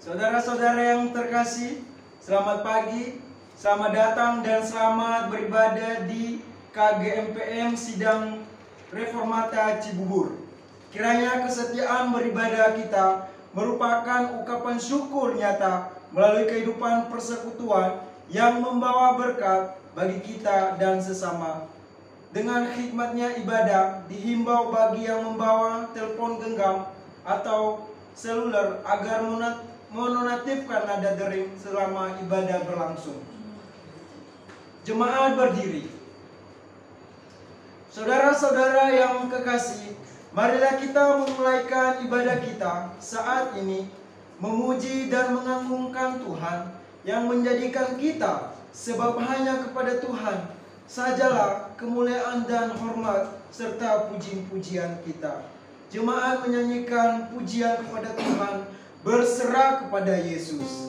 Saudara-saudara yang terkasih, selamat pagi, selamat datang dan selamat beribadah di KGMPM Sidang Reformata Cibubur. Kiranya kesetiaan beribadah kita merupakan ungkapan syukur nyata melalui kehidupan persekutuan yang membawa berkat bagi kita dan sesama. Dengan hikmatnya ibadah dihimbau bagi yang membawa telepon genggam atau seluler agar menonaktifkan nada dering selama ibadah berlangsung. Jemaat berdiri. Saudara-saudara yang kekasih, marilah kita memulaikan ibadah kita saat ini memuji dan mengagungkan Tuhan yang menjadikan kita, sebab hanya kepada Tuhan sajalah kemuliaan dan hormat serta puji-pujian kita. Jemaat menyanyikan pujian kepada Tuhan, berserah kepada Yesus.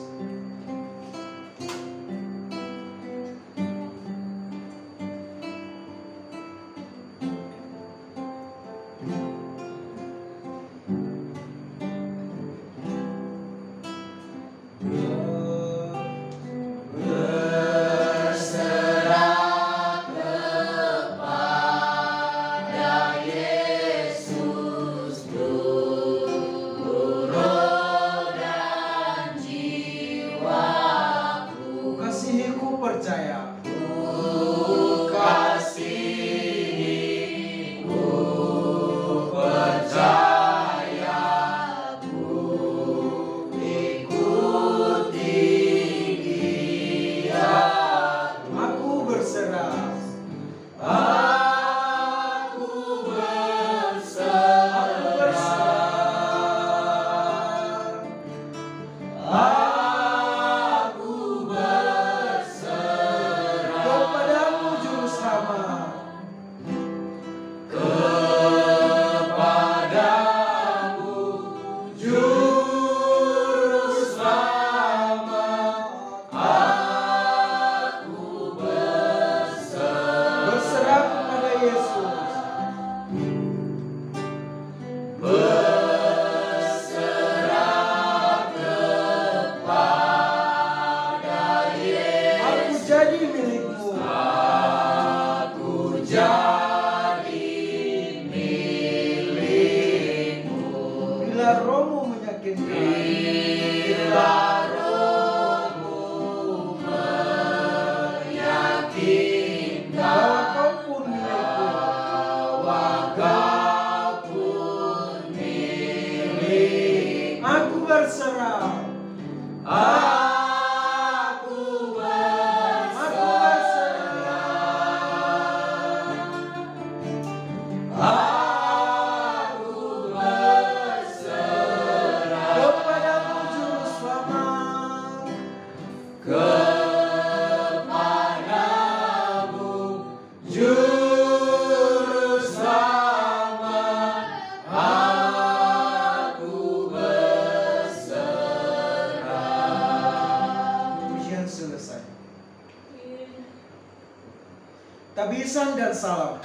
Tabisan dan salam.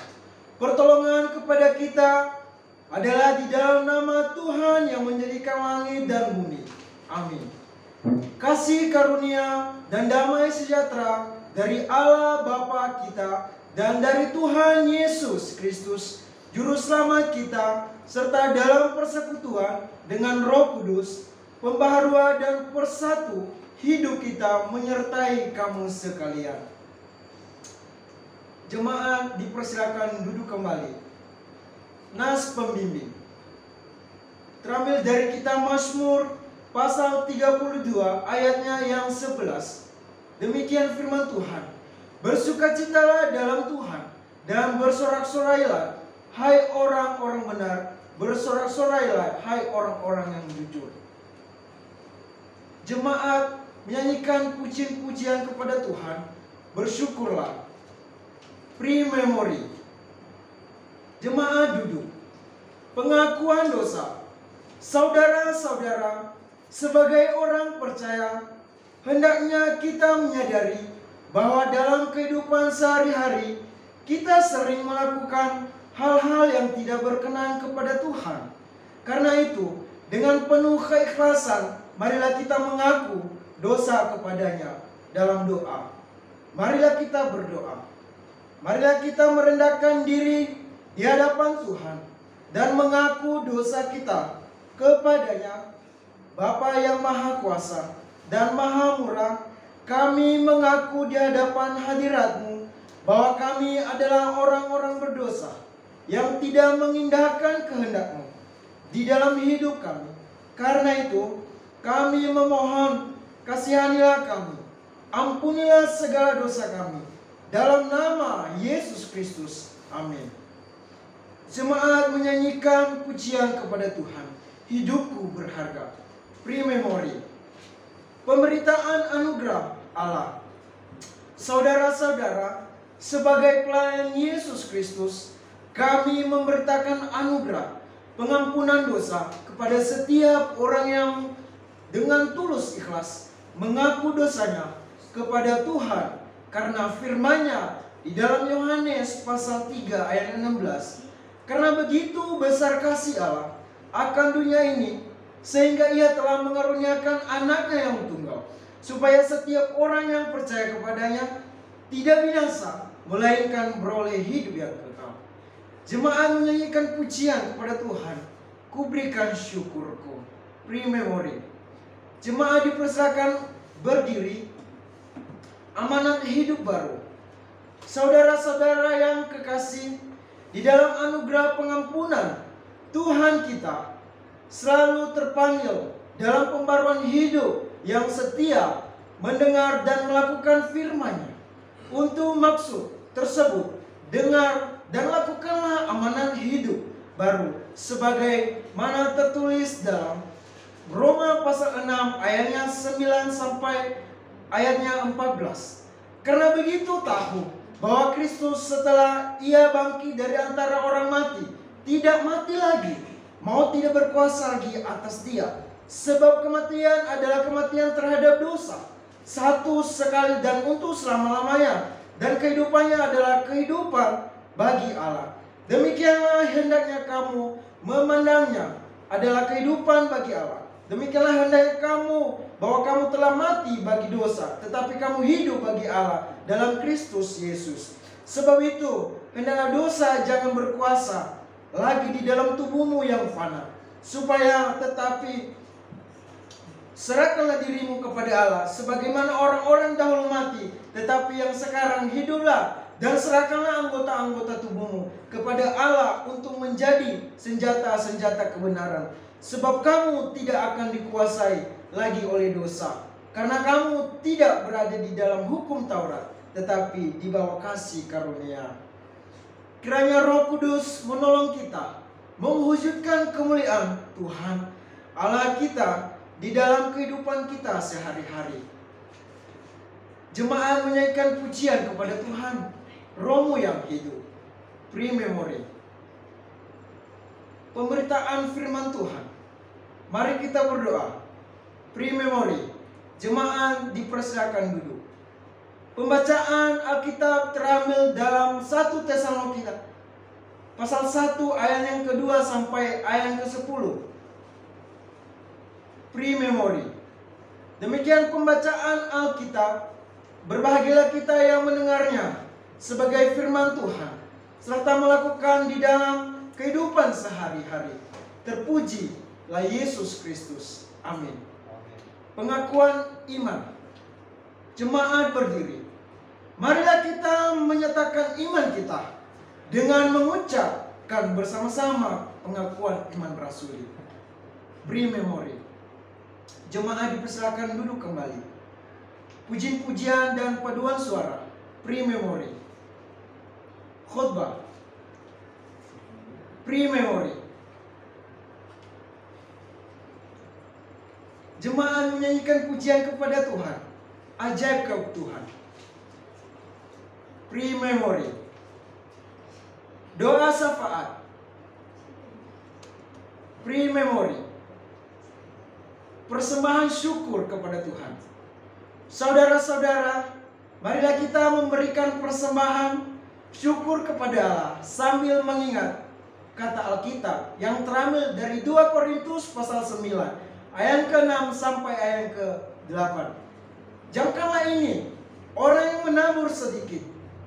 Pertolongan kepada kita adalah di dalam nama Tuhan yang menjadikan langit dan bumi. Amin. Kasih karunia dan damai sejahtera dari Allah Bapa kita dan dari Tuhan Yesus Kristus, Juru Selamat kita, serta dalam persekutuan dengan Roh Kudus, pembaharua dan persatu hidup kita menyertai kamu sekalian. Jemaat dipersilakan duduk kembali. Nas pembimbing terambil dari kitab Mazmur pasal 32 ayatnya yang 11. Demikian firman Tuhan. Bersukacitalah dalam Tuhan dan bersorak-sorailah hai orang-orang benar, bersorak-sorailah hai orang-orang yang jujur. Jemaat menyanyikan pujian-pujian kepada Tuhan. Bersyukurlah. Pre-memori. Jemaat duduk. Pengakuan dosa. Saudara-saudara, sebagai orang percaya, hendaknya kita menyadari bahwa dalam kehidupan sehari-hari kita sering melakukan hal-hal yang tidak berkenan kepada Tuhan. Karena itu, dengan penuh keikhlasan marilah kita mengaku dosa kepadanya dalam doa. Marilah kita berdoa. Marilah kita merendahkan diri di hadapan Tuhan dan mengaku dosa kita kepadanya. Bapa yang Maha Kuasa dan Maha Murah, kami mengaku di hadapan hadirat-Mu bahwa kami adalah orang-orang berdosa yang tidak mengindahkan kehendak-Mu di dalam hidup kami. Karena itu, kami memohon, kasihanilah kami, ampunilah segala dosa kami, dalam nama Yesus Kristus. Amin. Jemaat menyanyikan pujian kepada Tuhan. Hidupku berharga. Pre-memori. Pemberitaan anugerah Allah. Saudara-saudara, sebagai pelayan Yesus Kristus, kami memberitakan anugerah pengampunan dosa kepada setiap orang yang dengan tulus ikhlas mengaku dosanya kepada Tuhan, karena firman-Nya di dalam Yohanes pasal 3 ayat 16. Karena begitu besar kasih Allah akan dunia ini, sehingga Ia telah mengaruniakan anaknya yang tunggal, supaya setiap orang yang percaya kepadanya tidak binasa, melainkan beroleh hidup yang kekal. Jemaat menyanyikan pujian kepada Tuhan. Kuberikan syukurku. Pre-memori. Jemaat dipersilakan berdiri. Amanat hidup baru. Saudara-saudara yang kekasih, di dalam anugerah pengampunan Tuhan kita selalu terpanggil dalam pembaruan hidup yang setia mendengar dan melakukan firman-Nya. Untuk maksud tersebut, dengar dan lakukanlah amanat hidup baru sebagai mana tertulis dalam Roma pasal 6 ayatnya 9 sampai ayatnya 14. Karena begitu tahu bahwa Kristus setelah Ia bangkit dari antara orang mati, tidak mati lagi, maut tidak berkuasa lagi atas Dia. Sebab kematian adalah kematian terhadap dosa, satu sekali dan untuk selama-lamanya, dan kehidupannya adalah kehidupan bagi Allah. Demikianlah hendaknya kamu memandangnya adalah kehidupan bagi Allah. Demikianlah hendaknya kamu bahwa kamu telah mati bagi dosa, tetapi kamu hidup bagi Allah dalam Kristus Yesus. Sebab itu, hendaklah dosa jangan berkuasa lagi di dalam tubuhmu yang fana, supaya tetapi serahkanlah dirimu kepada Allah, sebagaimana orang-orang dahulu mati, tetapi yang sekarang hiduplah, dan serahkanlah anggota-anggota tubuhmu kepada Allah untuk menjadi senjata-senjata kebenaran. Sebab kamu tidak akan dikuasai lagi oleh dosa, karena kamu tidak berada di dalam hukum Taurat, tetapi di bawah kasih karunia. Kiranya Roh Kudus menolong kita mewujudkan kemuliaan Tuhan Allah kita di dalam kehidupan kita sehari-hari. Jemaat menyanyikan pujian kepada Tuhan, Rohmu yang hidup. Pre-memori. Pemberitaan firman Tuhan. Mari kita berdoa. Pre-memori. Jemaat dipersilakan duduk. Pembacaan Alkitab terambil dalam 1 Tesalonika pasal 1 ayat yang kedua sampai ayat yang ke-10. Pre-memori. Demikian pembacaan Alkitab. Berbahagialah kita yang mendengarnya sebagai firman Tuhan, serta melakukan di dalam kehidupan sehari-hari. Terpujilah Yesus Kristus. Amin. Pengakuan iman. Jemaat berdiri. Marilah kita menyatakan iman kita dengan mengucapkan bersama-sama pengakuan iman rasuli. Pre-memori. Jemaat dipersilakan duduk kembali. Pujian-pujian dan paduan suara. Pre-memori. Khotbah. Pre-memori. Jemaat menyanyikan pujian kepada Tuhan. Ajaib kau Tuhan. Pre-memori. Doa syafaat. Pre-memori. Persembahan syukur kepada Tuhan. Saudara-saudara, marilah kita memberikan persembahan syukur kepada Allah sambil mengingat kata Alkitab yang terambil dari 2 Korintus pasal 9 ayat ke-6 sampai ayat ke-8. Jamkanlah ini, orang yang menabur sedikit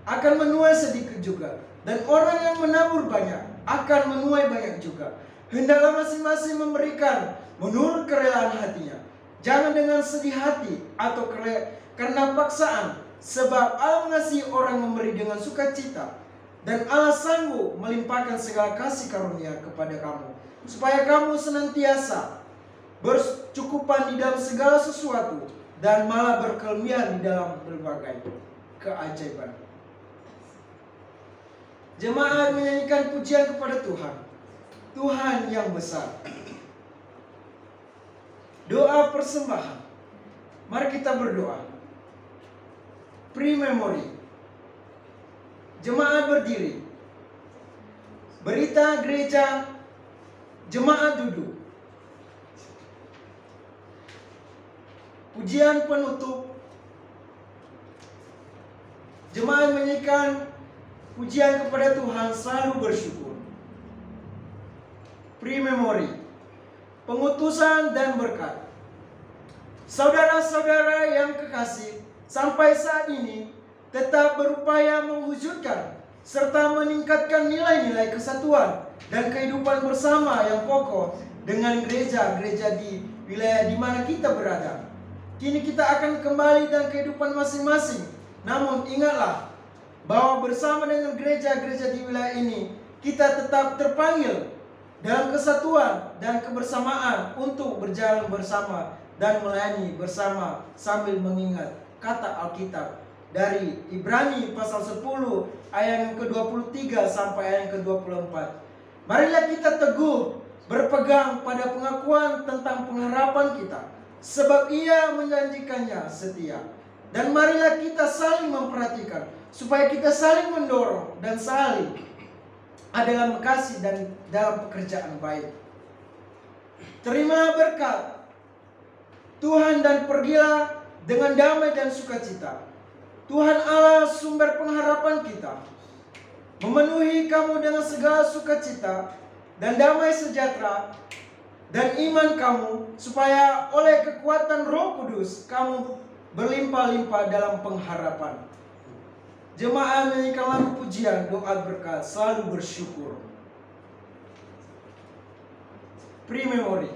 akan menuai sedikit juga, dan orang yang menabur banyak akan menuai banyak juga. Hendaklah masing-masing memberikan menurut kerelaan hatinya, jangan dengan sedih hati atau karena paksaan, sebab Allah mengasihi orang memberi dengan sukacita, dan Allah sanggup melimpahkan segala kasih karunia kepada kamu, supaya kamu senantiasa bercukupan di dalam segala sesuatu, dan malah berkelebihan di dalam berbagai keajaiban. Jemaat menyanyikan pujian kepada Tuhan, Tuhan yang besar. Doa persembahan. Mari kita berdoa. Pre-memori. Jemaat berdiri. Berita gereja. Jemaat duduk. Pujian penutup. Jemaat menyanyikan pujian kepada Tuhan, selalu bersyukur. Pre-memori. Pengutusan dan berkat. Saudara-saudara yang kekasih, sampai saat ini tetap berupaya mewujudkan serta meningkatkan nilai-nilai kesatuan dan kehidupan bersama yang kokoh dengan gereja-gereja di wilayah di mana kita berada. Kini kita akan kembali dan kehidupan masing-masing. Namun ingatlah bahwa bersama dengan gereja-gereja di wilayah ini, kita tetap terpanggil dalam kesatuan dan kebersamaan untuk berjalan bersama dan melayani bersama sambil mengingat kata Alkitab dari Ibrani pasal 10 ayat yang ke-23 sampai ayat yang ke-24. Marilah kita teguh berpegang pada pengakuan tentang pengharapan kita, sebab Ia menjanjikannya setia. Dan marilah kita saling memperhatikan, supaya kita saling mendorong dan saling dalam kasih dan dalam pekerjaan baik. Terima berkat Tuhan dan pergilah dengan damai dan sukacita. Tuhan Allah sumber pengharapan kita memenuhi kamu dengan segala sukacita dan damai sejahtera dan iman kamu, supaya oleh kekuatan Roh Kudus kamu berlimpah-limpah dalam pengharapan. Jemaat menyanyikan lagu pujian doa berkat, selalu bersyukur. Pre-memori.